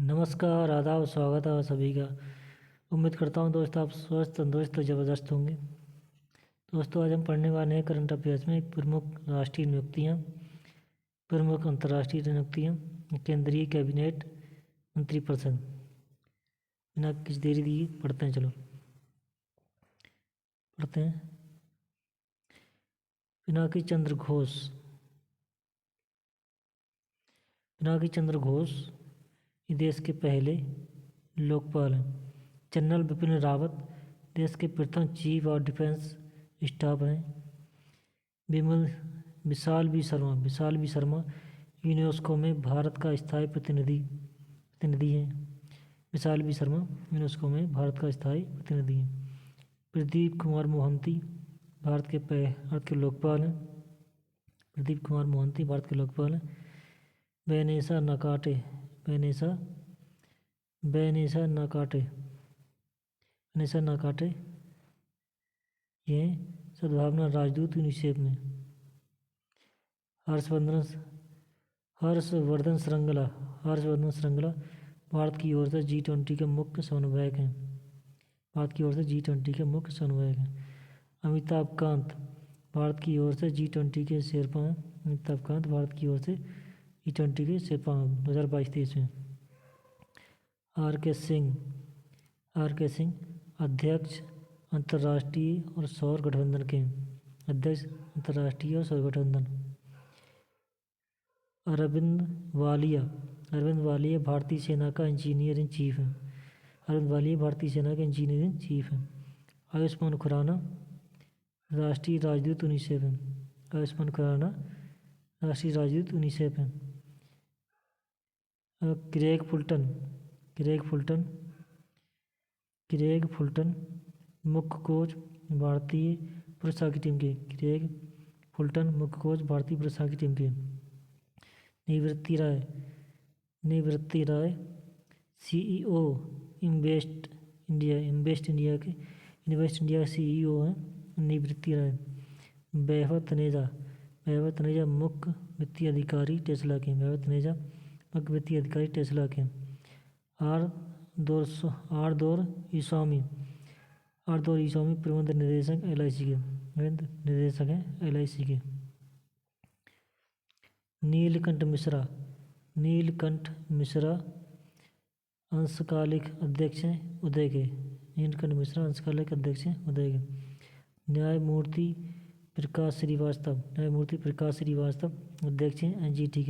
नमस्कार, आदाब, स्वागत है आप सभी का। उम्मीद करता हूँ दोस्त आप स्वस्थ, तंदुरुस्त और ज़बरदस्त होंगे। दोस्तों, आज हम पढ़ने वाले हैं करंट अफेयर्स में प्रमुख राष्ट्रीय नियुक्तियाँ, प्रमुख अंतर्राष्ट्रीय नियुक्तियाँ, केंद्रीय कैबिनेट मंत्रिपरिषद। बिना किसी देरी दिए पढ़ते हैं। चलो पढ़ते हैं। पिनाकी चंद्र घोष। पिनाकी चंद्र घोष ये देश के पहले लोकपाल हैं। जनरल बिपिन रावत देश के प्रथम चीफ ऑफ डिफेंस स्टाफ हैं। विशाल बी शर्मा यूनेस्को में भारत का स्थायी प्रतिनिधि हैं। विशाल बी शर्मा यूनेस्को में भारत का स्थायी प्रतिनिधि हैं। प्रदीप कुमार मोहंती भारत के लोकपाल हैं। प्रदीप कुमार मोहंती भारत के लोकपाल हैं। बेनेसा नाकाटे ये सद्भावना राजदूत यूनिसेफ में। हर्षवर्धन श्रृंगला भारत की ओर से G20 के मुख्य समन्वयक हैं। अमिताभ कांत भारत की ओर से G20 के शेरपा हैं। 2022-23 में। आर के सिंह अध्यक्ष अंतर्राष्ट्रीय और सौर गठबंधन के अरविंद वालिया भारतीय सेना का इंजीनियर इन चीफ है। आयुष्मान खुराना राष्ट्रीय राजदूत यूनिसेफ है। क्रेग फुल्टन मुख्य कोच भारतीय पुरुष हॉकी टीम के। निवृत्ति राय CEO इन्वेस्ट इंडिया के CEO हैं। निवृत्ति राय। वैभव तनेजा मुख्य वित्तीय अधिकारी टेस्ला के। आर ईस्वामी प्रबंध निदेशक LIC के। नीलकंठ मिश्रा अंशकालिक अध्यक्ष हैं उदय के। न्यायमूर्ति प्रकाश श्रीवास्तव अध्यक्ष हैं NGT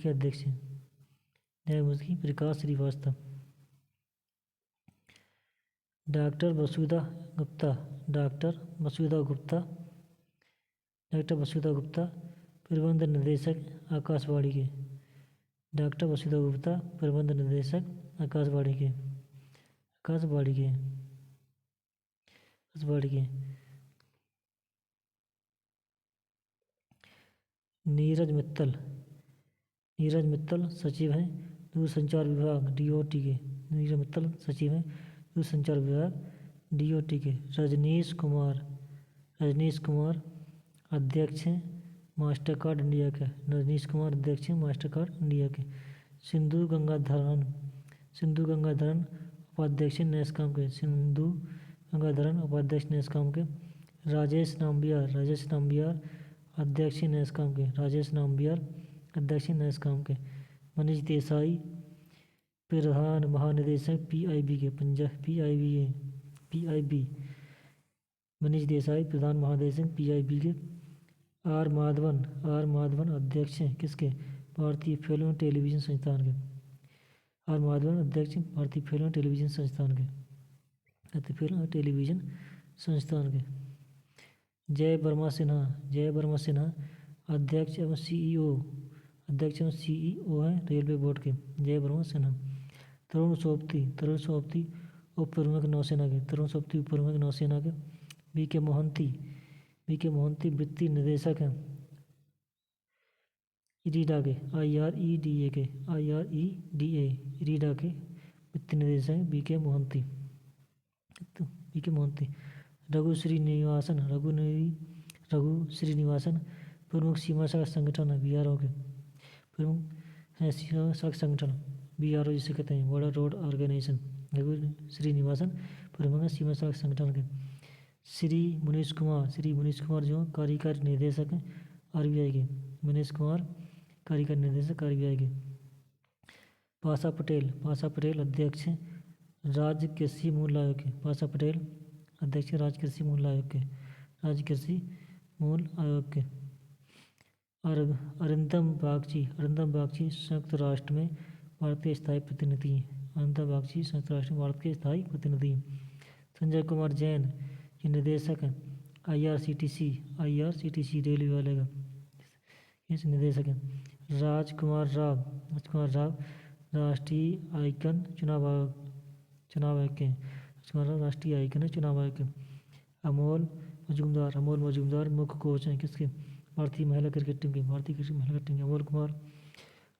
के अध्यक्ष हैं न्यायमूर्ति प्रकाश श्रीवास्तव। डॉक्टर वसुधा गुप्ता प्रबंध निदेशक आकाशवाणी के। नीरज मित्तल सचिव हैं दूरसंचार विभाग DOT के। रजनीश कुमार अध्यक्ष हैं मास्टर कार्ड इंडिया के। सिंधु गंगाधरन उपाध्यक्ष NESCOM के। राजेश नाम्बियार अध्यक्ष NESCOM के। मनीष देसाई प्रधान महानिदेशक PIB के। मनीष देसाई प्रधान महानिदेशक PIB के। आर माधवन अध्यक्ष हैं किसके? भारतीय फिल्म टेलीविजन संस्थान के। जय वर्मा सिन्हा अध्यक्ष एवं CEO हैं रेलवे बोर्ड के। जय वर्मा सिन्हा। तरुण सोबती उप प्रमुख नौसेना के। VK मोहंती वित्तीय निदेशक हैं इरीडा के। IREDA के वित्तीय निदेशक हैं VK मोहंती। रघु श्रीनिवासन प्रमुख सीमा सड़क संगठन है BRO के। प्रमुख है सीमा सड़क संगठन। BRO जिसे कहते हैं बॉर्डर रोड ऑर्गेनाइजेशन, श्रीनिवासन परिवहन सीमा सड़क संगठन के। श्री मनीष कुमार जो कार्यकारी निदेशक हैं RBI के, मनीष कुमार कार्यकारी निदेशक RBI के। पाशा पटेल अध्यक्ष राज्य कृषि मूल्य आयोग के, पाशा पटेल अध्यक्ष राज्य कृषि मूल्य आयोग के, अरिंदम बागची संयुक्त राष्ट्र में भारतीय स्थायी प्रतिनिधि हैं। अरिंदम बागची संयुक्त राष्ट्र में भारत के स्थायी प्रतिनिधि हैं। संजय कुमार जैन ये निदेशक हैं IRCTC रेलवे वाले का इस निदेशक हैं। राजकुमार राव राष्ट्रीय आइकन चुनाव आयोग के, राजकुमार राव राष्ट्रीय आइकन है चुनाव आयोग के। अमोल मजूमदार मुख्य कोच हैं किसके, भारतीय महिला क्रिकेट टीम के,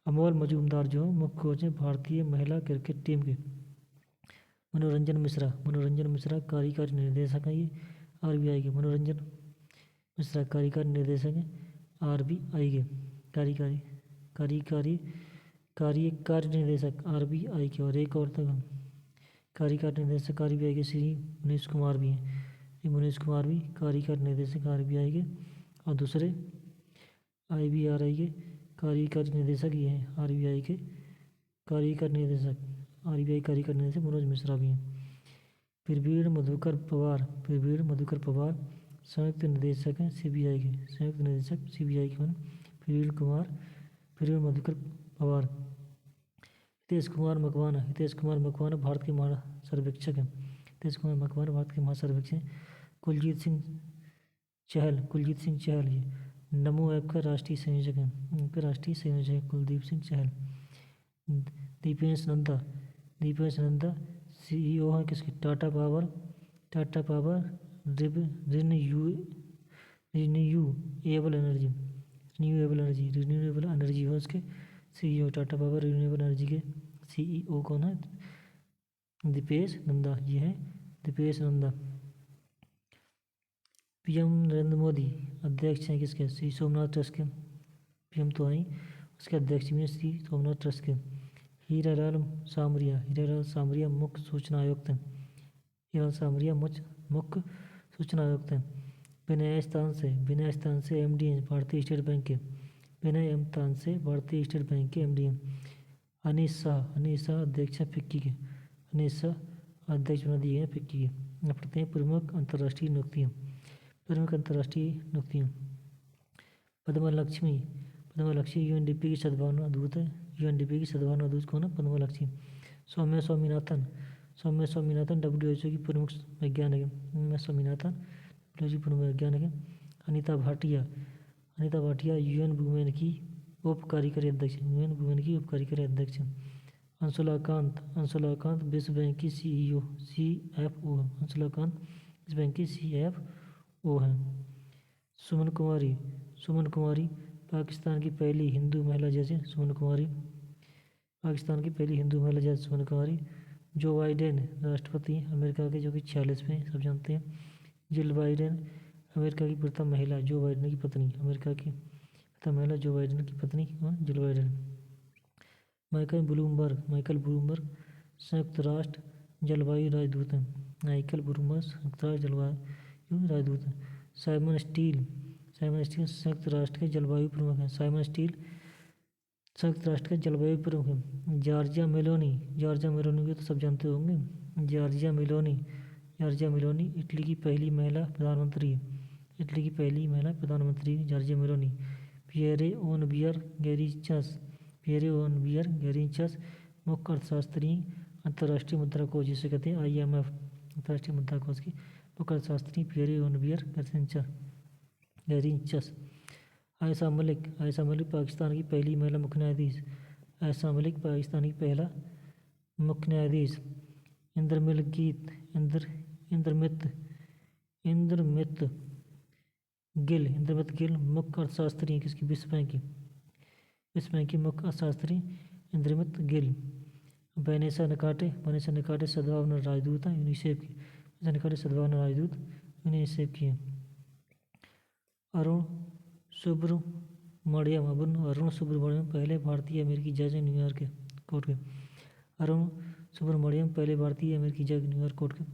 अमोल मजूमदार जो मुख्य कोच हैं भारतीय महिला क्रिकेट टीम के। मनोरंजन मिश्रा कार्यकारी निर्देशक हैं ये RBI के, मनोरंजन मिश्रा कार्यकारी निर्देशक हैं RBI के, कार्यकारी निर्देशक RBI के। और एक और तक कार्यकारी निर्देशक RBI के श्री मनीष कुमार भी हैं, मनीष कुमार भी कार्यकारी निर्देशक RBI के। और दूसरे IBRI के कार्यकारी निर्देशक ये हैं RBI के कार्यकारी निर्देशक, RBI कार्यकारी निर्देशक मनोज मिश्रा भी हैं। प्रवीण मधुकर पवार संयुक्त निदेशक हैं CBI के, संयुक्त निदेशक CBI के प्रवीण मधुकर पवार। हितेश कुमार मकवाना भारत के महासर्वेक्षक हैं, कुलजीत सिंह चहल ये नमो ऐप का राष्ट्रीय संयोजक हैं, कुलदीप सिंह चहल। दीपेश नंदा CEO हैं किसके, टाटा पावर रिन्यूएबल एनर्जी है उसके CEO, Tata power renewable energy के CEO कौन है, दीपेश नंदा, ये है दीपेश नंदा। PM नरेंद्र मोदी अध्यक्ष हैं किसके, श्री सोमनाथ ट्रस्ट के, PM तो हैं उसके अध्यक्ष भी हैं श्री सोमनाथ ट्रस्ट के। हीरालाल सामरिया मुख्य सूचना आयुक्त हैं, विनय स्थान से MD हैं भारतीय स्टेट बैंक के, MD हैं। अनीस शाह अध्यक्ष हैं फिक्की के, अध्यक्ष बना दिए हैं फिक्की के। पढ़ते हैं प्रमुख अंतर्राष्ट्रीय नियुक्तियाँ। पद्मा लक्ष्मी UNDP की सद्भावना दूत है, कौन है, पद्मा लक्ष्मी। सौम्या स्वामीनाथन WHO की प्रमुख वैज्ञानिक है, WHO की प्रमुख वैज्ञानिक है। अनीता भाटिया UN वुमेन की उप कार्यकारी अध्यक्ष है। अंशुला कांत विश्व बैंक की CFO है, विश्व बैंक की CFO है। सुमन कुमारी पाकिस्तान की पहली हिंदू महिला जज हैं, सुमन कुमारी। जो बाइडेन राष्ट्रपति अमेरिका के जो कि 46वें सब जानते हैं। जिल बाइडेन अमेरिका की प्रथम महिला, जो बाइडेन की पत्नी, अमेरिका की प्रथम महिला जो बाइडेन की पत्नी जिल बाइडेन। माइकल ब्लूमबर्ग संयुक्त राष्ट्र जलवायु राजदूत हैं, साइमन स्टील संयुक्त राष्ट्र के जलवायु प्रमुख हैं, संयुक्त राष्ट्र के जलवायु प्रमुख हैं। जॉर्जिया मेलोनी को तो सब जानते होंगे, जॉर्जिया मेलोनी इटली की पहली महिला प्रधानमंत्री है, जॉर्जिया मेलोनी। पियरे ओन बियर गैरिंचस मुख्य अर्थशास्त्री अंतर्राष्ट्रीय मुद्रा कोष जिसे कहते हैं IMF, अंतर्राष्ट्रीय मुद्रा कोष की मुख्य अर्थशास्त्री पियरे ओन बियर गैरिंचस। आयशा मलिक पाकिस्तान की पहली महिला मुख्य न्यायाधीश, मुख्य न्यायाधीश। इंद्रमित गिल मुख्य अर्थशास्त्री हैं किसकी, विश्व बैंक की मुख्य अर्थशास्त्री इंद्रमित गिल। वैनेसा नकाटे सद्भावना राजदूत हैं यूनिसेफ की, यूनिसेफ की हैं। अरुण सुब्रमण्यम पहले भारतीय अमेरिकी जज हैं न्यूयॉर्क के, कोर्ट के। अरुण सुब्रमण्यम पहले भारतीय अमेरिकी जज, न्यूयॉर्क कोर्ट के।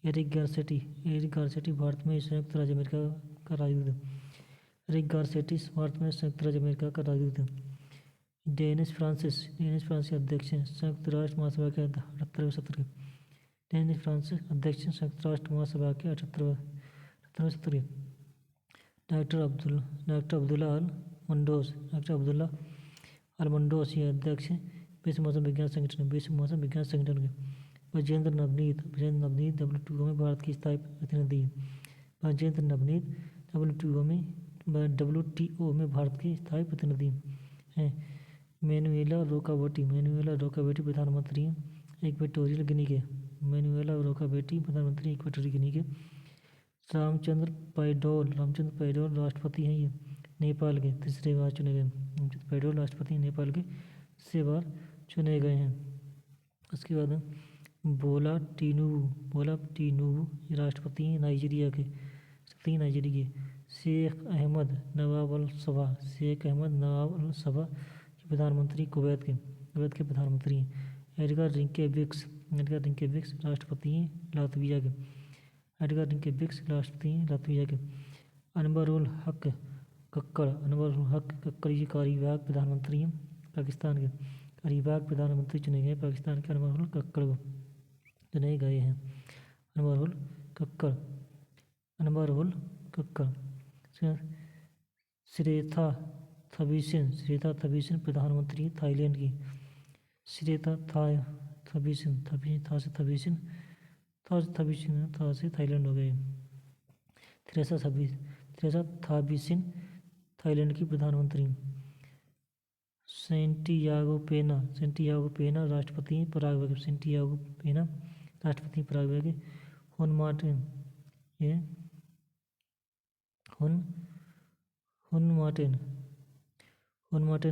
एरिक गारसेटी भारत में संयुक्त राज्य अमेरिका का राजदूत। एरिक गारसेटी भारत में संयुक्त राज्य अमेरिका का राजदूत है। डेनिस फ्रांसिस अध्यक्ष हैं संयुक्त राष्ट्र महासभा के 78वें सत्र के। डेनिस फ्रांसिस अध्यक्ष संयुक्त राष्ट्र महासभा के 78वें सत्र के। डॉक्टर अब्दुल्ला अल मंडोस ये अध्यक्ष हैं विश्व मौसम विज्ञान संगठन के। बजेंद्र नवनीत WTO में भारत की स्थायी प्रतिनिधि है। बजेंद्र नवनीत WTO में भारत की स्थायी प्रतिनिधि हैं। मैनुएला रोकाबेटी प्रधानमंत्री हैं इक्वेटोरियल गिनी के। रामचंद्र पैडोल राष्ट्रपति हैं ये नेपाल के, तीसरे बार चुने गए। रामचंद्र पैडोल राष्ट्रपति नेपाल के तीसरे बार चुने गए हैं। उसके बाद बोला टिनुबू राष्ट्रपति हैं नाइजीरिया के। शेख अहमद नवाब अल सबा प्रधानमंत्री कुवैत के प्रधानमंत्री हैं। एडगर रिंकेविक्स राष्ट्रपति हैं लातविया के। अनवर उल हक कक्कड़ जी कार्य विभाग प्रधानमंत्री हैं पाकिस्तान के। कार्य विभाग प्रधानमंत्री चुने गए पाकिस्तान के अनवर उल कक्कड़ को चुने गए हैं। अनवर उल कक्कड़। श्रेथा थबीसन प्रधानमंत्री थाईलैंड की। था से थाईलैंड हो गए। थ्रेसा थाबीसिन थाईलैंड की प्रधानमंत्री। सेंटियागो पेना राष्ट्रपति पराग्वे के। हुन मार्टिन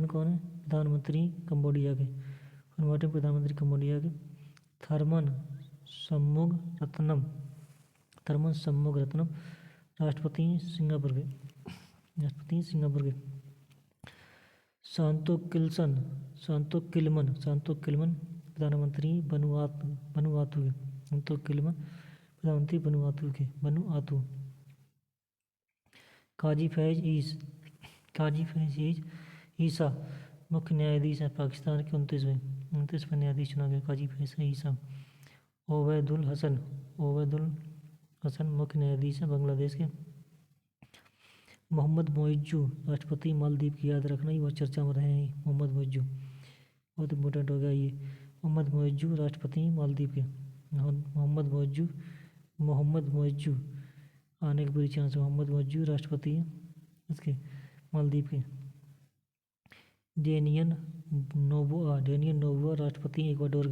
कौन है प्रधानमंत्री कंबोडिया के। थर्मन शंमुगरत्नम राष्ट्रपति सिंगापुर के। सांतो किल्मन प्रधानमंत्री वनुआतू के। काजी फैज ईसा मुख्य न्यायाधीश हैं पाकिस्तान के 29वें न्यायाधीश चुना गया काजी फैज ईसा। ओवैदुल हसन मुख्य न्यायाधीश हैं बांग्लादेश के। मोहम्मद मोइज्जू राष्ट्रपति मालदीव की, याद रखना ये बहुत चर्चा में रहे हैं। मोहम्मद मोइज्जू बहुत इम्पोर्टेंट हो गया ये। मोहम्मद मोइज्जू राष्ट्रपति मालदीव के। मोहम्मद मोइज्जू आने की पूरी चांस है। मोहम्मद मोइज्जू राष्ट्रपति हैं इसके मालदीव के। डेनियन नोबोआ राष्ट्रपति इक्वाडोर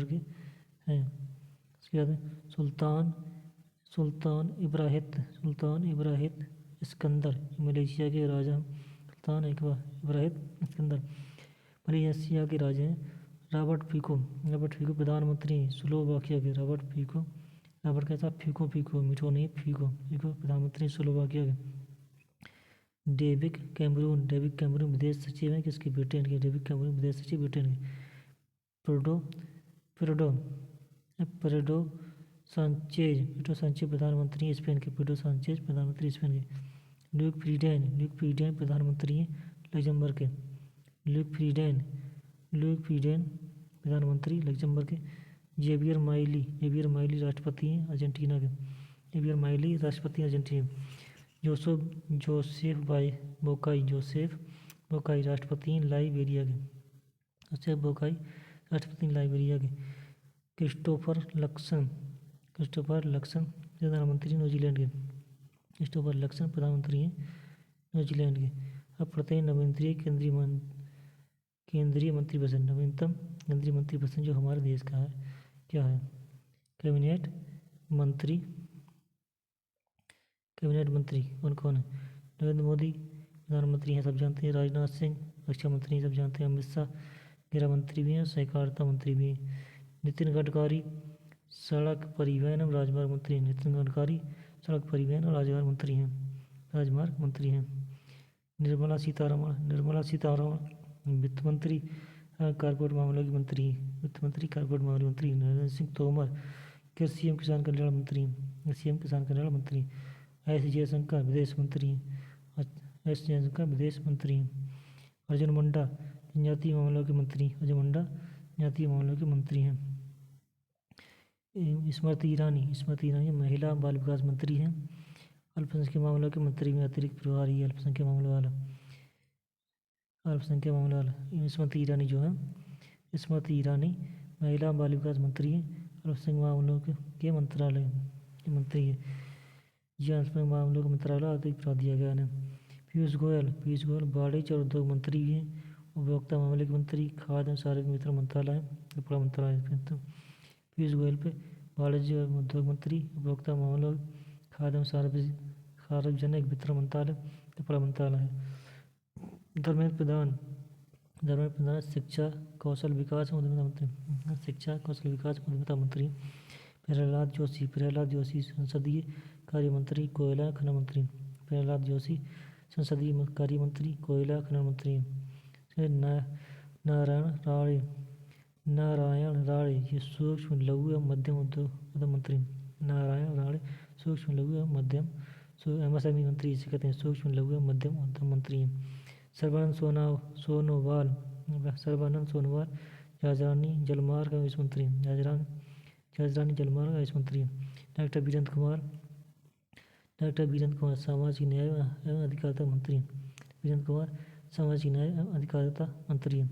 के। हैं। इसके बाद सुल्तान इब्राहित इस्कंदर मलेशिया के राजा। इब्राहित इस्कंदर मलेशिया के राजा हैं। रॉबर्ट फीको प्रधानमंत्री स्लोवाकिया के। रॉबर्ट कैसा फीको मीठो नहीं फीको प्रधानमंत्री स्लोवाकिया के। डेविड कैमरून विदेश सचिव हैं किसके, ब्रिटेन के। विदेश सचिव ब्रिटेन के। पेड्रो सांचेज प्रधानमंत्री स्पेन के। प्रधानमंत्री स्पेन के। ल्यूक फ्रीडेन प्रधानमंत्री हैं लग्जमबर्ग के। प्रधानमंत्री लग्जमबर्ग के। जेवियर माइली राष्ट्रपति हैं अर्जेंटीना के। जोसेफ बोकाई राष्ट्रपति हैं लाइबेरिया के। क्रिस्टोफर लक्सन प्रधानमंत्री न्यूजीलैंड के। प्रधानमंत्री हैं न्यूजीलैंड के। अब पढ़ते हैं नवीनतम केंद्रीय मंत्रिपरिषद जो हमारे देश का है क्या है। कैबिनेट मंत्री कौन है। नरेंद्र मोदी प्रधानमंत्री हैं सब जानते हैं। राजनाथ सिंह रक्षा मंत्री हैं सब जानते हैं। अमित शाह गृह मंत्री भी हैं, सहकारिता मंत्री भी हैं। नितिन गडकरी सड़क परिवहन और राजमार्ग मंत्री हैं। निर्मला सीतारमण वित्त मंत्री कारपोरेट मामलों के मंत्री, वित्त मंत्री कारपोरेट मामलों के मंत्री नरेंद्र सिंह तोमर, कृषि एवं किसान कल्याण मंत्री, कृषि एवं किसान कल्याण मंत्री एस जयशंकर, विदेश मंत्री, एस जयशंकर विदेश मंत्री। अर्जुन मुंडा जनजातीय मामलों के मंत्री, अर्जुन मुंडा जनजातीय मामलों के मंत्री हैं। स्मृति ईरानी महिला बाल विकास मंत्री हैं। अल्पसंख्यक मामलों के मंत्री में अतिरिक्त प्रभारी अल्पसंख्यक मामलों वाला स्मृति ईरानी जो है, स्मृति ईरानी महिला बाल विकास मंत्री है, अल्पसंख्यक मामलों के मंत्रालय के मंत्री है। यह अल्पसंख्यक मामलों का मंत्रालय अतिरिक्त प्रभार दिया गया है। पीयूष गोयल वाणिज्य और उद्योग मंत्री हैं, उपभोक्ता मामले के मंत्री, खाद्य एवं सार्वजनिक वितरण मंत्रालय, कपड़ा मंत्रालय। पीयूष गोयल पे वाणिज्य और उद्योग मंत्री, उपभोक्ता मामलों, खाद्य एवं सार्वजनिक वितरण मंत्रालय, कपड़ा मंत्रालय है। धर्मेंद्र प्रधान शिक्षा कौशल विकास उद्यमिता मंत्री। प्रहलाद जोशी संसदीय कार्य मंत्री, कोयला खनन मंत्री। प्रहलाद जोशी संसदीय कार्य मंत्री, कोयला खनन मंत्री। नारायण राणे ये सूक्ष्म लघु एवं मध्यम उद्योग मंत्री। नारायण राणे सूक्ष्म लघु एवं मध्यम MSME मंत्री इसे कहते हैं, सूक्ष्म लघु एवं मध्यम उद्यम मंत्री हैं। सर्बानंद सोनोवाल राजधानी जलमार्ग आयुष मंत्री, राजधानी जलमार्ग आयुष मंत्री। डॉक्टर वीरेंद्र कुमार सामाजिक न्याय एवं अधिकारिता मंत्री, वीरेंद्र कुमार सामाजिक न्याय एवं अधिकारिता मंत्री।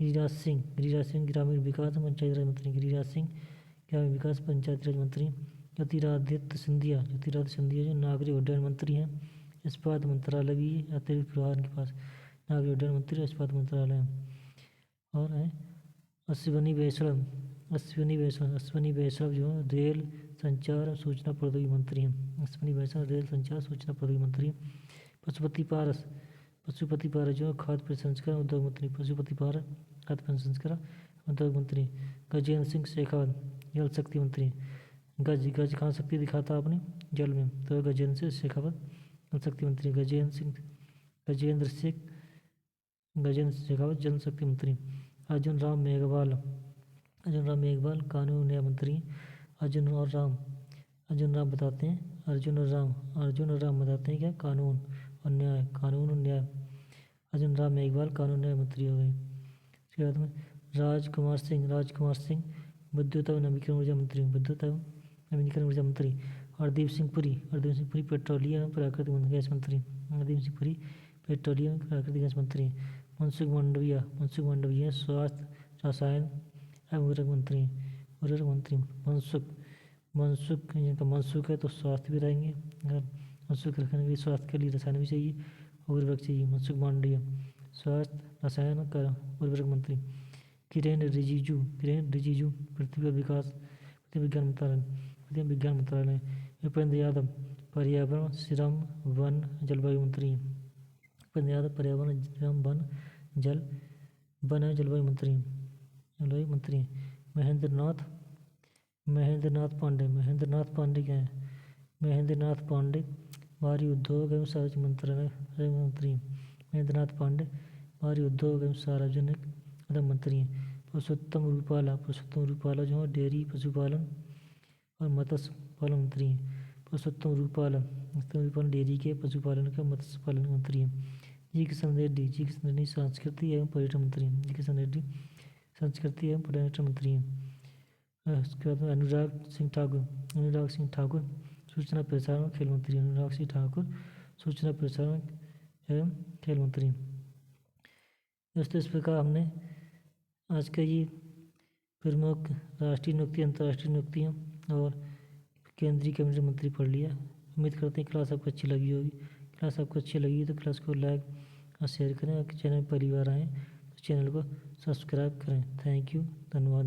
गिरिराज सिंह ग्रामीण विकास पंचायत राज मंत्री, गिरिराज सिंह ग्रामीण विकास पंचायत राज मंत्री। ज्योतिरादित्य सिंधिया जो नागरिक उड्डयन मंत्री हैं, इस्पात मंत्रालय भी अतिरिक्त प्रभार के पास, नागरिक उड्डयन मंत्री इस्पात मंत्रालय है। और है अश्विनी वैष्णव जो रेल संचार और सूचना प्रौद्योगिकी मंत्री हैं, अश्विनी वैष्णव रेल संचार सूचना प्रौद्योगिकी मंत्री। पशुपति पारस जो खाद्य प्रसंस्करण उद्योग मंत्री, पशुपति पारस खाद्य प्रसंस्करण उद्योग मंत्री। गजेंद्र सिंह शेखावत जल शक्ति मंत्री, गज कहाँ शक्ति दिखाता आपने जल में, तो गजेंद्र सिंह शेखावत जल शक्ति मंत्री। गजेंद्र शेखावत जल शक्ति मंत्री। अर्जुन राम मेघवाल कानून न्याय मंत्री। अर्जुन और राम बताते हैं क्या, कानून और न्याय। अर्जुन राम मेघवाल कानून न्याय मंत्री हो गए। इसके बाद में राजकुमार सिंह विद्युत एवं नवीकरण ऊर्जा मंत्री। हरदीप सिंह पुरी पेट्रोलियम एवं प्राकृतिक गैस मंत्री। मनसुख मंडविया स्वास्थ्य रसायन एवं उर्वरक मंत्री। मनसुख है तो स्वास्थ्य भी रहेंगे, अगर मनसुख रखने के लिए स्वास्थ्य के लिए रसायन भी चाहिए, उर्वरक चाहिए। मनसुख मांडविया स्वास्थ्य रसायन और उर्वरक मंत्री। किरेन रिजिजू पृथ्वी विज्ञान मंत्रालय। भूपेंद्र यादव पर्यावरण श्रम वन जलवायु मंत्री। जलवायु मंत्री। महेंद्रनाथ पांडे क्या है, महेंद्रनाथ पांडे भारी उद्योग एवं सार्वजनिक मंत्रालय मंत्री। महेंद्रनाथ पांडे भारी उद्योग एवं सार्वजनिक मंत्री हैं। पुरुषोत्तम रूपाला जो है डेयरी पशुपालन और मत्स्य पालन मंत्री हैं। पुरुषोत्तम रूपाला डेयरी के पशुपालन के मत्स्य पालन मंत्री हैं। जी किशन रेड्डी संस्कृति एवं पर्यटन मंत्री हैं। संस्कृति एवं पर्यटन मंत्री हैं। उसके बाद में अनुराग सिंह ठाकुर सूचना प्रसारण खेल मंत्री। सूचना प्रसारण एवं खेल मंत्री। दोस्तों इस प्रकार हमने आज का ये प्रमुख राष्ट्रीय नियुक्ति, अंतर्राष्ट्रीय नियुक्तियाँ और केंद्रीय कैबिनेट मंत्री पढ़ लिया। उम्मीद करते हैं क्लास आपको अच्छी लगी होगी। क्लास आपको अच्छी लगी तो क्लास को लाइक और शेयर करें, और चैनल परिवार आएँ तो चैनल को सब्सक्राइब करें। थैंक यू, धन्यवाद।